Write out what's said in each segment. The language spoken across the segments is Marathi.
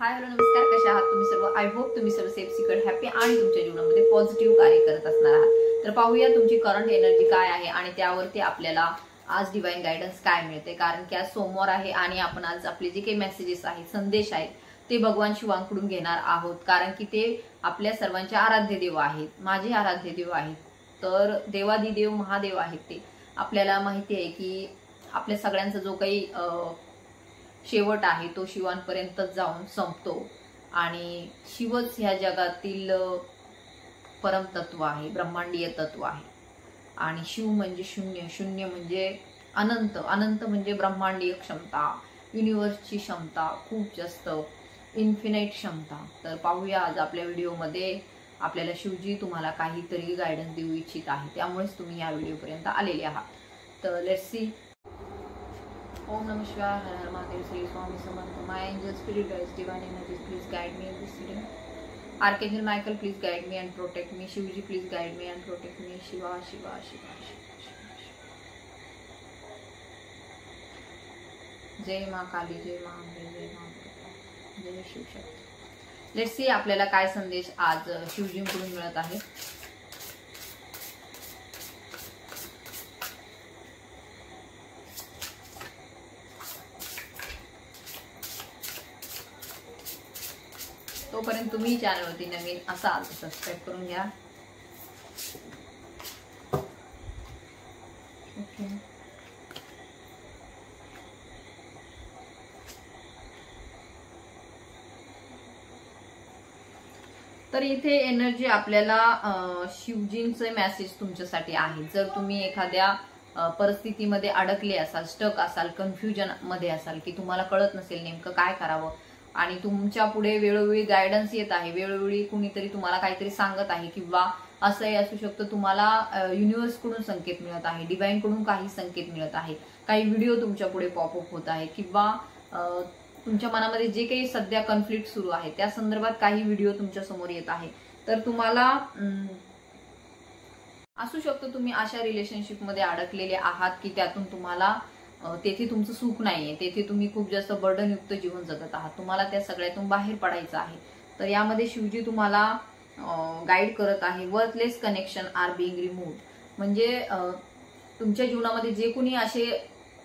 हाय हॅलो नमस्कार, कशा आहात तुम्ही सर्व? आय होप तुम्ही सर्व सेफ सिक्युअर हॅपी आणि तुमच्या जीवनामध्ये पॉझिटिव्ह कार्य करत असणार आहात. तर पाहूया तुमची करंट एनर्जी काय आहे आणि त्यावरती आपल्याला आज डिवाइन गायडन्स काय मिळते. कारण की आज सोमवार आहे आणि आपण आज आपले जे काही मेसेजेस आहेत, संदेश आहेत, ते भगवान शिवांकडून घेणार आहोत. कारण की ते आपल्या सर्वांचे आराध्य देव आहेत, माझे आराध्य देव आहेत. तर देवादिदेव महादेव आहेत. ते आपल्याला माहिती आहे की आपल्या सगळ्यांचा जो काही शेवट आहे तो शिवांपर्यंत जाऊन संपतो आणि शिवच ह्या जगातील परमतत्व आहे, ब्रह्मांडीय तत्व आहे. आणि शिव म्हणजे शून्य, शून्य म्हणजे अनंत, अनंत म्हणजे ब्रह्मांडीय क्षमता, युनिव्हर्सची क्षमता, खूप जास्त इन्फिनाइट क्षमता. तर पाहूया आज आपल्या व्हिडिओमध्ये आपल्याला शिवजी तुम्हाला काहीतरी गायडन्स देऊ इच्छित आहे, त्यामुळेच तुम्ही या व्हिडिओपर्यंत आलेले आहात. तर लेट्स सी. ओम नमः शिवाय, हर हर Mahadev, Shri Swami Samarth. My angel spirit guides, divine energies, please guide me in this reading. Archangel Michael, please guide me and protect me. Shivji, please guide me and protect me. Shiva Shiva Shiva Shiva. जय माँ काली, जय माँ अंबे, जय माँ अमृता, जय शिवशक्ती. लेट्स सी आपल्याला काय संदेश आज शिवजींकडून मिळत आहे. तोपर्यंत तुम्ही चॅनलवरती नवीन असाल तर सबस्क्राईब करून घ्या. ओके. तर इथे एनर्जी आपल्याला शिवजींचे मेसेज तुमच्यासाठी आहे. जर तुम्ही एखाद्या परिस्थितीमध्ये अडकले असाल, स्टक असाल, कन्फ्युजन मध्ये असाल की तुम्हाला कळत नसेल नेमकं काय करावं आणि तुमच्या पुढे वेळोवेळी गायडन्स येत आहे, वेळोवेळी कुणीतरी तुम्हाला काहीतरी सांगत आहे, किंवा असंही असू शकतं तुम्हाला युनिव्हर्स कडून संकेत मिळत आहे, डिवाइन कडून काही संकेत मिळत आहे, काही व्हिडिओ तुमच्या पुढे पॉपअप होत आहे, किंवा तुमच्या मनामध्ये जे काही सध्या कॉन्फ्लिक्ट सुरू आहे त्या संदर्भात काही व्हिडिओ तुमच्या समोर येत आहे. तर तुम्हाला असू शकतं तुम्ही अशा रिलेशनशिप मध्ये अडकलेले आहात की त्यातून तुम्हाला तेथे तुमचं सुख नाहीये, तेथे तुम्ही खूप जास्त बर्डनयुक्त जीवन जगत आहात, तुम्हाला त्या सगळ्यातून बाहेर पडायचं आहे. तर यामध्ये शिवजी तुम्हाला गाईड करत आहे. Worthless connection are being removed. म्हणजे तुमच्या जीवनामध्ये जे कोणी असे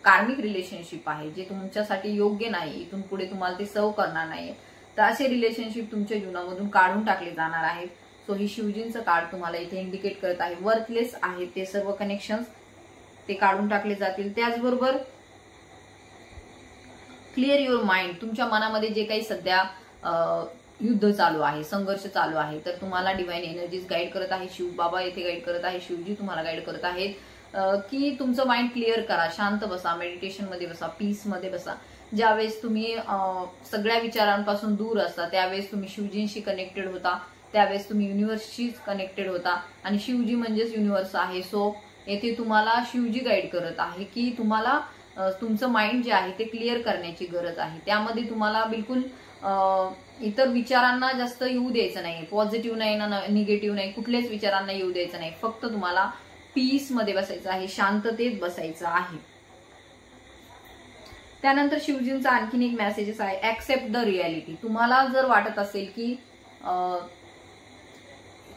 कार्मिक रिलेशनशिप आहे जे तुमच्यासाठी योग्य नाही, इथून पुढे तुम्हाला ते सर्व करणार नाही, तर असे रिलेशनशिप तुमच्या जीवनामधून काढून टाकले जाणार आहेत. सो ही शिवजींचं कार्ड तुम्हाला इथे इंडिकेट करत आहे. वर्थलेस आहे ते सर्व कनेक्शन्स, ते काढून टाकले जातील. त्याचबरोबर क्लिअर युअर माइंड. तुमच्या मनामध्ये जे काही सध्या युद्ध चालू आहे, संघर्ष चालू आहे, तर तुम्हाला डिवाइन एनर्जीज गाईड करत आहे. शिव बाबा येथे गाईड करत आहे, शिवजी तुम्हाला गाईड करत आहेत की तुमचं माइंड क्लिअर करा, शांत बसा, मेडिटेशन मध्ये बसा, पीस मध्ये बसा. ज्यावेळेस तुम्ही सगळ्या विचारांपासून दूर असता त्यावेळेस तुम्ही शिवजींशी कनेक्टेड होता, त्यावेळेस तुम्ही युनिव्हर्सशी कनेक्टेड होता आणि शिवजी म्हणजेच युनिव्हर्स आहे. सो येथे तुम्हाला शिवजी गाईड करत आहे की तुम्हाला तुमचं माइंड जे आहे ते क्लिअर करण्याची गरज आहे. त्यामध्ये तुम्हाला बिलकुल इतर विचारांना जास्त येऊ द्यायचं नाही, पॉझिटिव्ह नाही ना निगेटिव्ह नाही, कुठल्याच विचारांना येऊ द्यायचं नाही. फक्त तुम्हाला पीस मध्ये बसायचं आहे, शांततेत बसायचं आहे. त्यानंतर शिवजींचा आणखीन एक मेसेजेस आहे. Accept the reality. तुम्हाला जर वाटत असेल की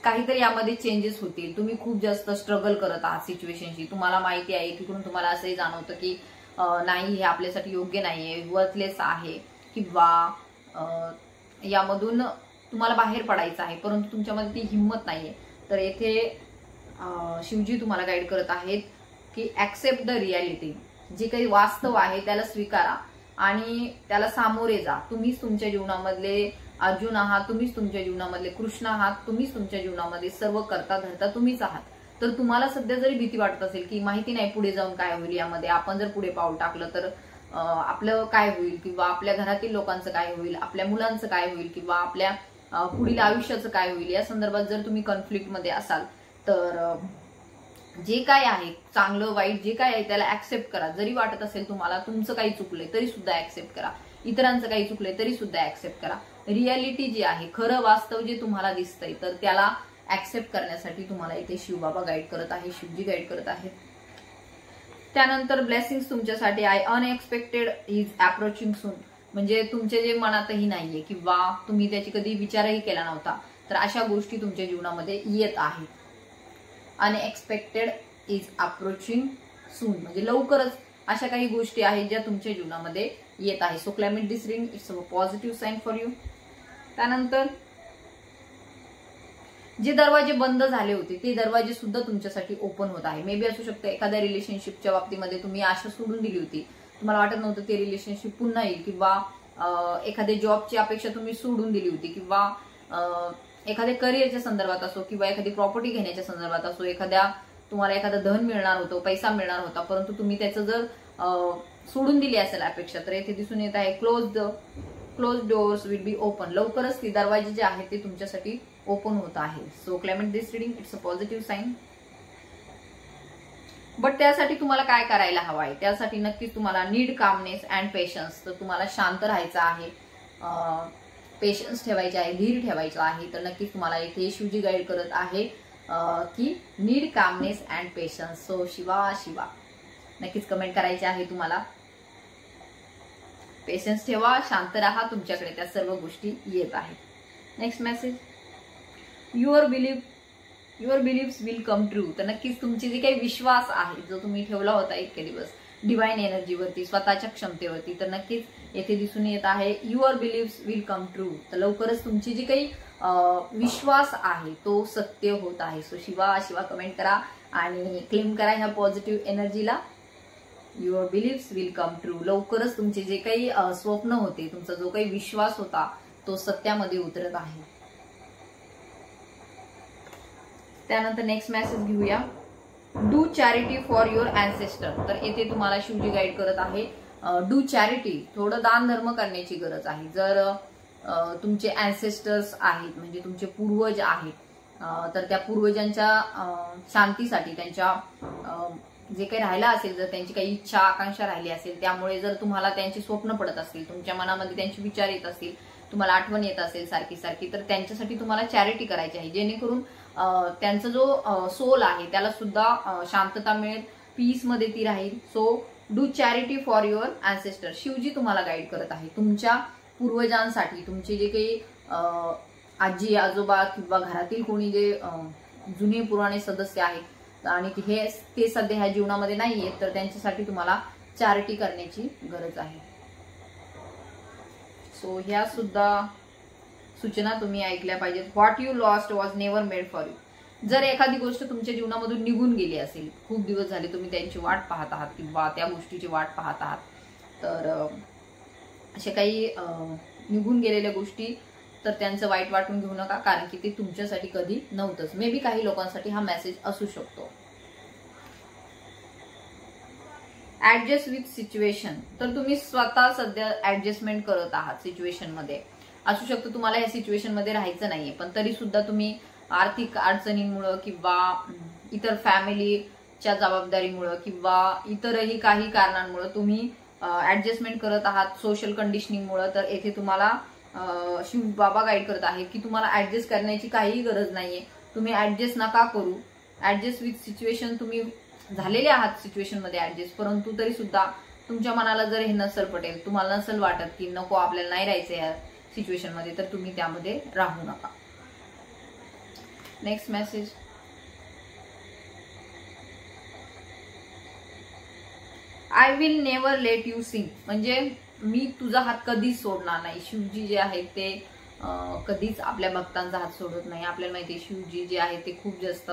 काहीतरी यामध्ये चेंजेस होतील, तुम्ही खूप जास्त स्ट्रगल करत आहात सिच्युएशनशी, तुम्हाला माहिती आहे तिकडून तुम्हाला असंही जाणवतं की नाही हे आपल्यासाठी योग्य नाहीये, वर्थलेस आहे, किंवा यामधून तुम्हाला बाहेर पडायचं आहे परंतु तुमच्यामध्ये ती हिंमत नाहीये, तर येथे शिवजी तुम्हाला गाईड करत आहेत की ऍक्सेप्ट द रियालिटी. जे काही वास्तव आहे त्याला स्वीकारा आणि त्याला सामोरे जा. तुम्हीच तुमच्या जीवनामधले अर्जुन आहात, तुम्हीच तुमच्या जीवनामधले कृष्ण आहात, तुम्हीच तुमच्या जीवनामध्ये सर्व करता धरता तुम्हीच आहात. तर तुम्हाला सध्या जरी भीती वाटत असेल की माहिती नाही पुढे जाऊन काय होईल, यामध्ये आपण जर पुढे पाऊल टाकलं तर आपलं काय होईल, किंवा आपल्या घरातील लोकांचं काय होईल, आपल्या मुलांचं काय होईल, किंवा आपल्या पुढील आयुष्याचं काय होईल, या संदर्भात जर तुम्ही कॉन्फ्लिक्ट मध्ये असाल तर जे काय आहे चांगलं वाईट जे काय आहे त्याला ऍक्सेप्ट करा. जरी वाटत असेल तुम्हाला तुमचं काही चुकलंय तरी सुद्धा ऍक्सेप्ट करा, इतरांचं काही चुकलंय तरी सुद्धा ऍक्सेप्ट करा. रियालिटी जी आहे, खरं वास्तव जे तुम्हाला दिसतंय, तर त्याला ऍक्सेप्ट करण्यासाठी तुम्हाला इथे शिवबाबा गाईड करत आहे, शिवजी गाईड करत आहेत. त्यानंतर ब्लेसिंग्स तुमच्यासाठी आहे. अनएक्सपेक्टेड इज अप्रोचिंग सून. म्हणजे तुमच्या जे मनातही नाहीये किंवा तुम्ही त्याची कधी विचारही केला नव्हता, तर अशा गोष्टी तुमच्या जीवनामध्ये येत आहेत. अनएक्सपेक्टेड इज अप्रोचिंग सून, म्हणजे लवकरच अशा काही गोष्टी आहेत ज्या तुमच्या जीवनामध्ये येत आहे. So climate this reading it's a positive sign for you. त्यानंतर जे दरवाजे बंद झाले होते ते दरवाजे सुद्धा तुमच्यासाठी ओपन होत आहे. मे बी असू शकतं एखाद्या रिलेशनशिपच्या बाबतीमध्ये तुम्ही आशा सोडून दिली होती, तुम्हाला वाटत नव्हतं ते रिलेशनशिप पुन्हा येईल, किंवा एखाद्या जॉबची अपेक्षा तुम्ही सोडून दिली होती, किंवा एखाद्या करिअरच्या संदर्भात असो, किंवा एखादी प्रॉपर्टी घेण्याच्या संदर्भात असो, तुम्हाला एखादा धन मिळणार होतं, पैसा मिळणार होता, परंतु तुम्ही त्याचं जर सोडून दिली असेल अपेक्षा, तर येथे दिसून येत आहे close doors will be open. लवकरच ती दरवाजे जे आहेत ते तुमच्यासाठी ओपन होत आहे. So climate this reading it's a positive sign. But त्यासाठी तुम्हाला काय करायला हवं आहे? त्यासाठी नक्कीच तुम्हाला नीड कामनेस अँड पेशन्स. तर तुम्हाला शांत राहायचं आहे, पेशन्स ठेवायचे आहे, धीर ठेवायचा आहे. तर नक्कीच तुम्हाला इथे शिवजी गाईड करत आहे की need calmness and patience. So Shiva Shiva नक्कीच कमेंट करायचे आहे तुम्हाला. पेशन्स ठेवा, शांत राहा, तुमच्याकडे त्या सर्व गोष्टी येत आहेत. Next message, your beliefs will come true. तर नक्कीच तुमची जी काही विश्वास आहे जो तुम्ही ठेवला होता इतके दिवस डिवाइन एनर्जीवरती, स्वतःच्या क्षमतेवरती, तर नक्कीच येथे दिसून येत आहे your beliefs will come true. तर लवकरच तुमची जी काही विश्वास आहे तो सत्य होत आहे. सो शिवा शिवा कमेंट करा आणि क्लेम करा ह्या पॉझिटिव्ह एनर्जीला. Your beliefs will come true. लवकरच तुमचे जे काही स्वप्न होते, तुमचा जो काही विश्वास होता तो सत्यामध्ये उतरत आहे. त्यानंतर नेक्स्ट मेसेज घेऊया, do charity for your ancestor. तर येथे तुम्हाला शिवजी गाईड करत आहे डू चॅरिटी, थोडं दान धर्म करण्याची गरज आहे. जर तुमचे अँसेस्टर्स आहेत, म्हणजे तुमचे पूर्वज आहेत, तर त्या पूर्वजांच्या शांतीसाठी, त्यांच्या जे काही राहिलं असेल, जर त्यांची काही इच्छा आकांक्षा राहिली असेल, त्यामुळे जर तुम्हाला त्यांची स्वप्न पडत असतील, तुमच्या मनामध्ये त्यांचे विचार येत असतील, तुम्हाला आठवण येत असेल सारखी सारखी, तर त्यांच्यासाठी तुम्हाला चॅरिटी करायची आहे, जेणेकरून त्यांचा जो सोल आहे त्याला सुद्धा शांतता मिळेल, पीस मध्ये ती राहील. So do charity for your ancestor. Shivji तुम्हाला गाईड करत आहे तुमच्या पूर्वजांसाठी, तुमचे जे काही आजी आजोबा किंवा घरातील कोणी जे जुने पुराणे सदस्य आहेत आणि ते सध्या ह्या जीवनामध्ये नाहीये, तर त्यांच्यासाठी तुम्हाला चॅरिटी करण्याची गरज आहे. सो ह्या सुद्धा सूचना तुम्ही ऐकल्या पाहिजेत. What you lost was never made for you. जर एखादी गोष्ट तुमच्या जीवनामधून निघून गेली असेल, खूप दिवस झाले तुम्ही त्यांची वाट पाहत आहात किंवा त्या गोष्टीची वाट पाहत आहात, तर अशा काही निघून गेलेल्या गोष्टी, तर त्यांचं वाईट वाटून घेऊ नका, कारण की ते तुमच्यासाठी कधी नव्हतंच. मे बी काही लोकांसाठी हा मेसेज असू शकतो. Adjust with situation. तर तुम्ही स्वतः सध्या ऍडजस्टमेंट करत आहात सिच्युएशन मध्ये. असू शकतं तुम्हाला या सिच्युएशन मध्ये राहायचं नाहीये, पण तरी सुद्धा तुम्ही आर्थिक अडचणींमुळे किंवा इतर फॅमिलीच्या जबाबदारीमुळे किंवा इतरही काही कारणांमुळे तुम्ही ऍडजस्टमेंट करत आहात, सोशल कंडिशनिंगमुळे. तर येथे तुम्हाला शिव बाबा गाईड करत आहेत की तुम्हाला ऍडजस्ट करण्याची काहीही गरज नाहीये. तुम्ही ऍडजस्ट नका करू. ऍडजस्ट विथ सिच्युएशन, तुम्ही झालेले आहात सिच्युएशन मध्ये ऍडजस्ट, परंतु तरी सुद्धा तुमच्या मनाला जर हे नसेल पटेल, तुम्हाला नसेल वाटत की नको आपल्याला नाही राहायचं या सिच्युएशन मध्ये, तर तुम्ही त्यामध्ये राहू नका. Next message, I will never let you Singh. म्हणजे मी तुझा हात कधीच सोडणार नाही. शिवजी जे आहेत ते कधीच आपल्या भक्तांचा हात सोडत नाही. आपल्याला माहिती आहे शिवजी जे आहेत ते खूप जास्त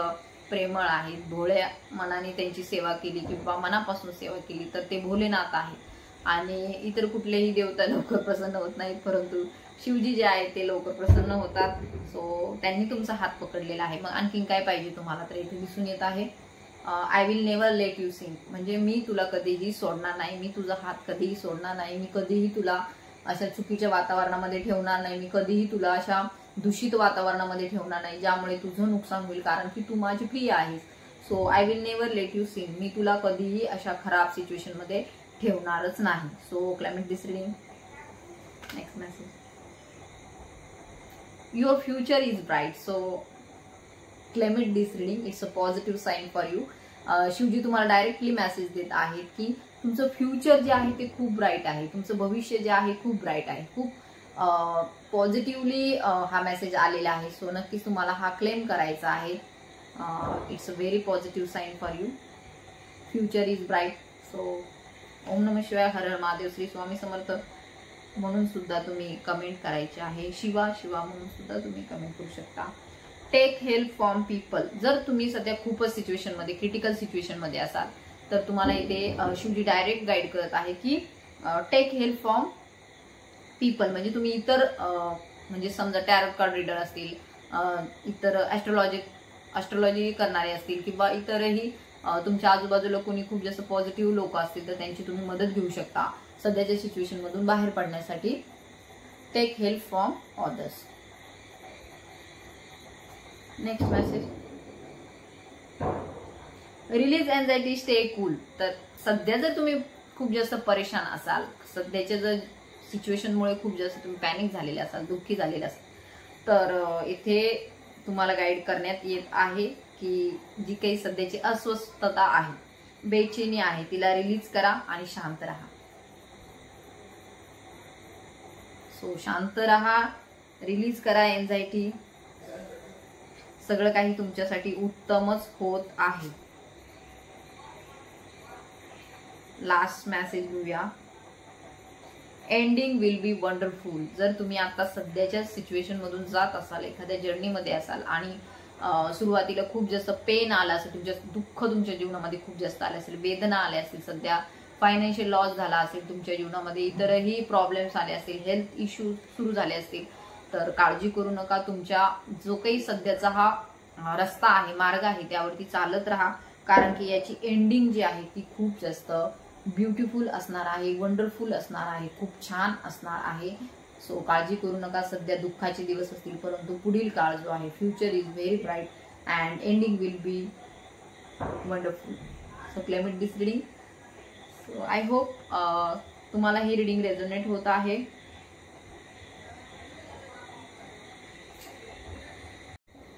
प्रेमळ आहेत. भोळ्या मनाने त्यांची सेवा केली किंवा मनापासून सेवा केली तर ते भोलेनाथ आहे. आणि इतर कुठलेही देवता लवकर प्रसन्न होत नाहीत, परंतु शिवजी जे आहेत ते लवकर प्रसन्न होतात. सो त्यांनी तुमचा हात पकडलेला आहे. मग आणखीन काय पाहिजे तुम्हाला? तर इथे दिसून येत आहे I will never let you Singh. म्हणजे मी तुला कधीही सोडणार नाही, मी तुझा हात कधीही सोडणार नाही, मी कधीही तुला अशा चुकीच्या वातावरणामध्ये ठेवणार नाही, मी कधीही तुला अशा दूषित वातावरणामध्ये ठेवणार नाही ज्यामुळे तुझं नुकसान होईल, कारण की तू माझी प्रिय आहेस. So I will never let you sing. मी तुला कधीही अशा खराब सिच्युएशन मध्ये ठेवणारच नाही. So climate this reading. Next message, your future is bright. So claim it this reading, it's a positive sign for you. Shivji तुम्हाला डायरेक्टली मेसेज देत आहेत की तुमचं फ्युचर जे आहे ते खूप ब्राईट आहे, तुमचं भविष्य जे आहे खूप ब्राईट आहे, खूप पॉझिटिव्हली हा मेसेज आलेला आहे. सो नक्कीच तुम्हाला हा क्लेम करायचा आहे. It's a very positive sign for you. Future is bright. So Om नमः शिवाय, हर हर महादेव, श्री स्वामी समर्थ म्हणून सुद्धा तुम्ही कमेंट करायचे आहे. शिवा शिवा म्हणून सुद्धा तुम्ही कमेंट करू शकता. Take help from people. जर तुम्ही सध्या खूपच सिच्युएशन मध्ये, क्रिटिकल सिच्युएशन मध्ये असाल तर तुम्हाला इथे शिवजी डायरेक्ट गाईड करत आहे की टेक हेल्प फ्रॉम पीपल. म्हणजे तुम्ही इतर म्हणजे समजा टॅरो कार्ड रीडर असतील, इतर ॲस्ट्रोलॉजी करणारे असतील किंवा इतरही तुमच्या आजूबाजूला कोणी खूप जास्त पॉझिटिव्ह लोक असतील तर त्यांची तुम्ही मदत घेऊ शकता सध्याच्या सिच्युएशन मधून बाहेर पडण्यासाठी. Take help from others. Next message, release anxiety, stay cool. तर सध्या जर तुम्ही खूप जास्त परेशान असाल, सध्याच्या जर सिच्युएशनमुळे खूप जास्त तुम्ही पॅनिक झालेले असाल, दुःखी झालेले असाल, तर इथे तुम्हाला गाईड करण्यात येत आहे की जी काही सध्याची अस्वस्थता आहे, बेचैनी आहे, तिला रिलीज करा आणि शांत राहा. सो शांत राहा, रिलीज करा एन्झायटी. सगळं काही तुमच्यासाठी उत्तमच होत आहे. लास्ट मेसेज घेऊया. Ending will be wonderful. जर तुम्ही आता सध्याच्या सिच्युएशन मधून जात असाल, एखाद्या जर्नीमध्ये असाल आणि सुरुवातीला खूप जास्त पेन आला असेल, तुमच्या दुःख तुमच्या जीवनामध्ये खूप जास्त आले असेल, वेदना आल्या असतील, सध्या फायनान्शियल लॉस झाला असेल तुमच्या जीवनामध्ये, इतरही प्रॉब्लेम्स आले असतील, हेल्थ इश्यू सुरू झाले असतील, तर काळजी करू नका. तुमच्या जो काही सध्याचा हा रस्ता आहे, मार्ग आहे, त्यावरती चालत राहा. कारण की याची एंडिंग जी आहे ती खूप जास्त ब्युटिफुल असणार आहे, वंडरफुल असणार आहे, खूप छान असणार आहे. सो काळजी करू नका. सध्या दुःखाचे दिवस असतील, परंतु पुढील काळ जो आहे, future is very bright and ending will be wonderful. So claim it this reading. So I hope तुम्हाला ही रिडिंग रेझोनेट होत आहे.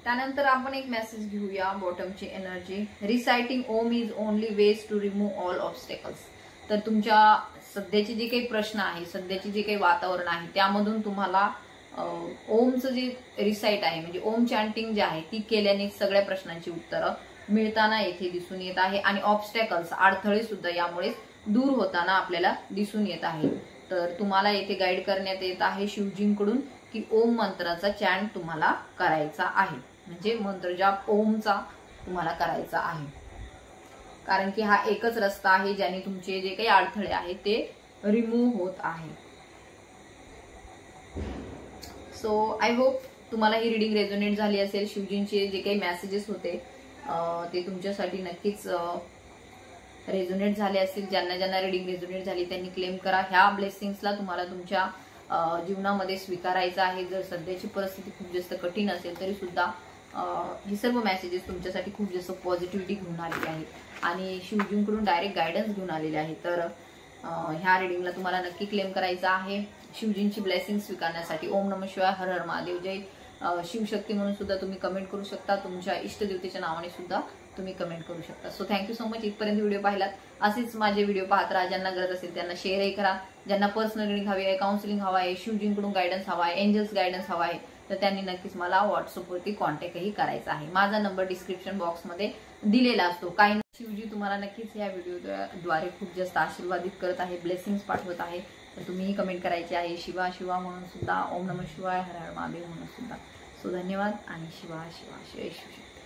त्यानंतर आपण एक मेसेज घेऊया बॉटमची energy. Reciting Om is only ways to remove all obstacles. तर तुमच्या सध्याचे जे काही प्रश्न आहे, सध्याचे जे काही वातावरण आहे, त्यामधून तुम्हाला ओमचं जे रिसाइट आहे म्हणजे ओम चॅन्टिंग जे आहे ती केल्याने सगळ्या प्रश्नांची उत्तरं मिळताना येथे दिसून येत आहे आणि ऑब्स्टॅकल्स, अडथळे सुद्धा यामुळे दूर होताना आपल्याला दिसून येत आहे. तर तुम्हाला येथे गाईड करण्यात येत आहे शिवजींकडून की ओम मंत्राचा चॅन्ट तुम्हाला करायचा आहे, म्हणजे मंत्र जाप ओमचा तुम्हाला करायचा आहे. कारण की हा एकच रस्ता आहे ज्याने तुमचे जे काही अडथळे आहेत ते रिमूव्ह होत आहे. सो आय होप तुम्हाला ही रिडिंग रेझोनेट झाली असेल. शिवजींचे जे काही मेसेजेस होते ते तुमच्यासाठी नक्कीच रेझोनेट झाले असतील. ज्यांना ज्यांना रिडिंग रेझोनेट झाली त्यांनी क्लेम करा. ह्या ब्लेसिंग्सला तुम्हाला तुमच्या जीवनामध्ये स्वीकारायचं आहे. जर सध्याची परिस्थिती खूप जास्त कठीण असेल तरी सुद्धा हे सर्व मेसेजेस तुमच्यासाठी खूप जास्त पॉझिटिव्हिटी घेऊन आलेले आहेत आणि शिवजींकडून डायरेक्ट गायडन्स घेऊन आलेले आहे. तर ह्या रिडिंगला तुम्हाला नक्की क्लेम करायचं आहे. शिवजींची ब्लेसिंग स्वीकारण्यासाठी ओम नमः शिवाय, हर हर महादेव, जय शिवशक्ती म्हणून सुद्धा तुम्ही कमेंट करू शकता. तुमच्या इष्टदेवतेच्या नावाने सुद्धा तुम्ही कमेंट करू शकता. So thank you so much. इथपर्यंत व्हिडिओ पाहिलात. असेच माझे व्हिडिओ पाहत राहा. ज्यांना गरज असेल त्यांना शेअरही करा. ज्यांना पर्सनल रिडिंग हवी आहे, काउन्सिलिंग हवा आहे, शिवजींकडून गायडन्स हवा आहे, एंजल्स गायडन्स हवा आहे, तर त्यांनी नक्कीच मला व्हॉट्सअपवरती कॉन्टॅक्टही करायचा आहे. माझा नंबर डिस्क्रिप्शन बॉक्समध्ये दिलेला असतो. काही शिवजी तुम्हाला नक्कीच या व्हिडिओद्वारे खूप जास्त आशीर्वादित करत आहे, ब्लेसिंग्स पाठवत आहे. तर तुम्हीही कमेंट करायचे आहे शिवा शिवा म्हणून सुद्धा, ओम नमः शिवाय, हर हर महादेव म्हणून सुद्धा. सो धन्यवाद आणि शिवा शिवा, जय शिवशक्ती.